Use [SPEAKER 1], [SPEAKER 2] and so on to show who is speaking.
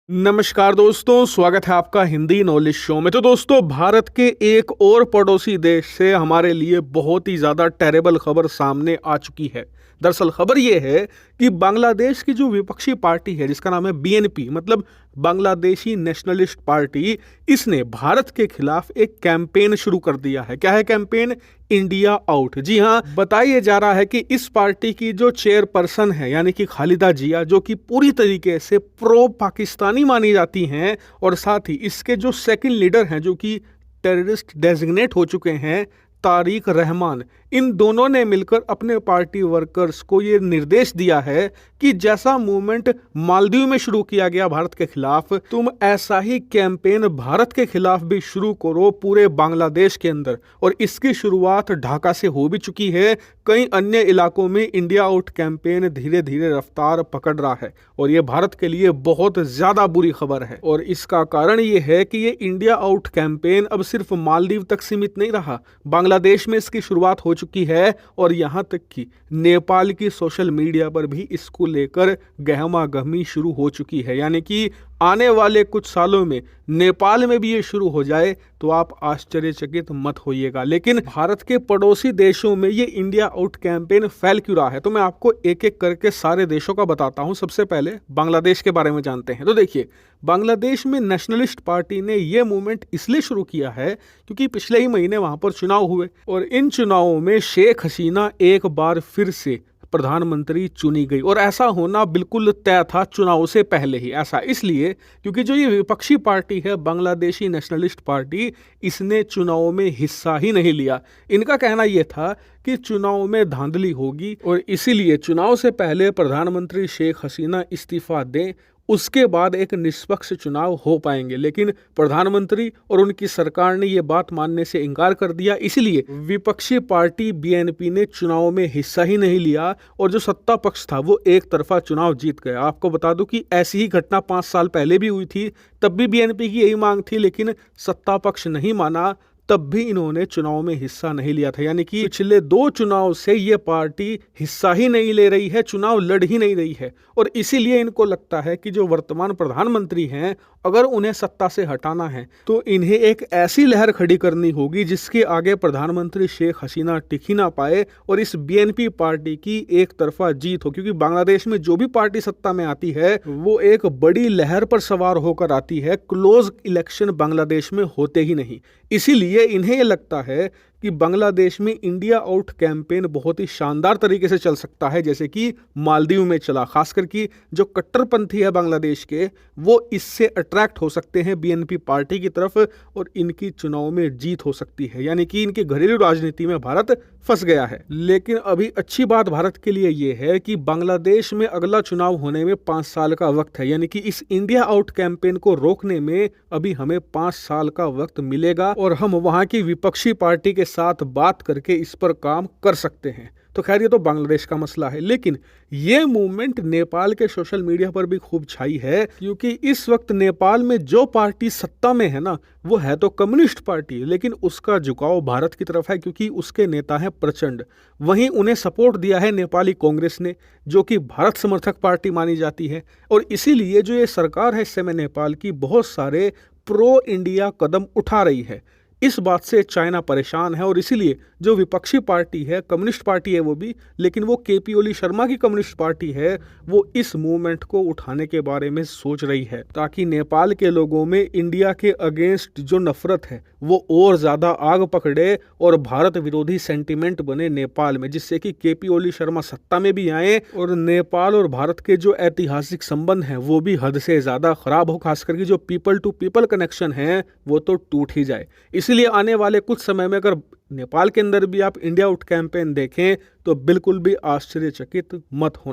[SPEAKER 1] नमस्कार दोस्तों, स्वागत है आपका हिंदी नॉलेज शो में। तो दोस्तों, भारत के एक और पड़ोसी देश से हमारे लिए बहुत ही ज़्यादा टेरेबल खबर सामने आ चुकी है। दरअसल खबर ये है कि बांग्लादेश की जो विपक्षी पार्टी है, जिसका नाम है बीएनपी, मतलब बांग्लादेशी नेशनलिस्ट पार्टी, इसने भारत के खिलाफ एक कैंपेन शुरू कर दिया है। क्या है कैंपेन? India out. जी हाँ, बताया जा रहा है कि इस पार्टी की जो चेयरपर्सन है, यानी कि खालिदा जिया, जो कि पूरी तरीके से प्रो पाकिस्तानी मानी जाती हैं, और साथ ही इसके जो सेकंड लीडर हैं, जो कि टेररिस्ट डेजिग्नेट हो चुके हैं, तारिक रहमान, इन दोनों ने मिलकर अपने पार्टी वर्कर्स को ये निर्देश दिया है कि जैसा मूवमेंट मालदीव में शुरू किया गया भारत के खिलाफ, तुम ऐसा ही कैंपेन भारत के खिलाफ भी शुरू करो पूरे बांग्लादेश के अंदर। और इसकी शुरुआत ढाका से हो भी चुकी है। कई अन्य इलाकों में इंडिया आउट कैंपेन धीरे धीरे रफ्तार पकड़ रहा है, और ये भारत के लिए बहुत ज़्यादा बुरी खबर है। और इसका कारण ये है कि ये इंडिया आउट कैंपेन अब सिर्फ मालदीव तक सीमित नहीं रहा, बांग्लादेश में इसकी शुरुआत हो चुकी है, और यहाँ तक कि नेपाल की सोशल मीडिया पर भी इसको लेकर गहमा गहमी शुरू हो चुकी है। यानी कि आने वाले कुछ सालों में नेपाल में भी ये शुरू हो जाए तो आप आश्चर्यचकित मत होइएगा। लेकिन भारत के पड़ोसी देशों में ये इंडिया आउट कैंपेन फैल क्यों रहा है, तो मैं आपको एक एक करके सारे देशों का बताता हूं। सबसे पहले बांग्लादेश के बारे में जानते हैं। तो देखिए, बांग्लादेश में नेशनलिस्ट पार्टी ने ये मूवमेंट इसलिए शुरू किया है क्योंकि पिछले ही महीने वहां पर चुनाव हुए, और इन चुनावों में शेख हसीना एक बार फिर से प्रधानमंत्री चुनी गई। और ऐसा होना बिल्कुल तय था चुनाव से पहले ही। ऐसा इसलिए क्योंकि जो ये विपक्षी पार्टी है, बांग्लादेशी नेशनलिस्ट पार्टी, इसने चुनाव में हिस्सा ही नहीं लिया। इनका कहना यह था कि चुनाव में धांधली होगी, और इसीलिए चुनाव से पहले प्रधानमंत्री शेख हसीना इस्तीफा दें, उसके बाद एक निष्पक्ष चुनाव हो पाएंगे। लेकिन प्रधानमंत्री और उनकी सरकार ने यह बात मानने से इनकार कर दिया। इसलिए विपक्षी पार्टी बीएनपी ने चुनाव में हिस्सा ही नहीं लिया, और जो सत्ता पक्ष था वो एक तरफा चुनाव जीत गया। आपको बता दूं कि ऐसी ही घटना 5 साल पहले भी हुई थी। तब भी बीएनपी की यही मांग थी, लेकिन सत्ता पक्ष नहीं माना, तब भी इन्होंने चुनाव में हिस्सा नहीं लिया था। यानी कि पिछले 2 चुनाव से ये पार्टी हिस्सा ही नहीं ले रही है, चुनाव लड़ ही नहीं रही है। और इसीलिए इनको लगता है कि जो वर्तमान प्रधानमंत्री हैं, अगर उन्हें सत्ता से हटाना है तो इन्हें एक ऐसी लहर खड़ी करनी होगी जिसके आगे प्रधानमंत्री शेख हसीना टिक ही ना पाए, और इस बीएनपी पार्टी की एक तरफा जीत हो। क्योंकि बांग्लादेश में जो भी पार्टी सत्ता में आती है वो एक बड़ी लहर पर सवार होकर आती है, क्लोज इलेक्शन बांग्लादेश में होते ही नहीं। इसीलिए इन्हें ये लगता है कि बांग्लादेश में इंडिया आउट कैंपेन बहुत ही शानदार तरीके से चल सकता है, जैसे कि मालदीव में चला। खासकर कि जो कट्टरपंथी है बांग्लादेश के, वो इससे अट्रैक्ट हो सकते हैं बीएनपी पार्टी की तरफ, और इनकी चुनाव में जीत हो सकती है। यानी कि इनकी घरेलू राजनीति में भारत फंस गया है। लेकिन अभी अच्छी बात भारत के लिए ये है कि बांग्लादेश में अगला चुनाव होने में 5 साल का वक्त है। यानी कि इस इंडिया आउट कैंपेन को रोकने में अभी हमें 5 साल का वक्त मिलेगा, और हम वहां की विपक्षी पार्टी के साथ बात करके इस पर काम कर सकते हैं। तो खैर, ये तो बांग्लादेश का मसला है। लेकिन ये मूवमेंट नेपाल के सोशल मीडिया पर भी खूब छाई है, क्योंकि इस वक्त नेपाल में जो पार्टी सत्ता में है ना, वो है तो कम्युनिस्ट पार्टी, लेकिन उसका झुकाव भारत की तरफ है, क्योंकि उसके नेता हैं प्रचंड। वहीं उन्हें सपोर्ट दिया है नेपाली कांग्रेस ने, जो कि भारत समर्थक पार्टी मानी जाती है। और इसीलिए जो ये सरकार है इस समय नेपाल की, बहुत सारे प्रो इंडिया कदम उठा रही है। इस बात से चाइना परेशान है, और इसीलिए जो विपक्षी पार्टी है, कम्युनिस्ट पार्टी है वो भी, लेकिन वो केपी ओली शर्मा की कम्युनिस्ट पार्टी है, वो इस मूवमेंट को उठाने के बारे में सोच रही है, ताकि नेपाल के लोगों में इंडिया के अगेंस्ट जो नफरत है वो और ज़्यादा आग पकड़े, और भारत विरोधी सेंटिमेंट बने नेपाल में, जिससे कि केपी ओली शर्मा सत्ता में भी आए, और नेपाल और भारत के जो ऐतिहासिक संबंध हैं वो भी हद से ज़्यादा खराब हो। खासकर कि जो पीपल टू पीपल कनेक्शन है वो तो टूट ही जाए। इसलिए आने वाले कुछ समय में अगर नेपाल के अंदर भी आप इंडिया आउट कैंपेन देखें तो बिल्कुल भी आश्चर्यचकित मत होना।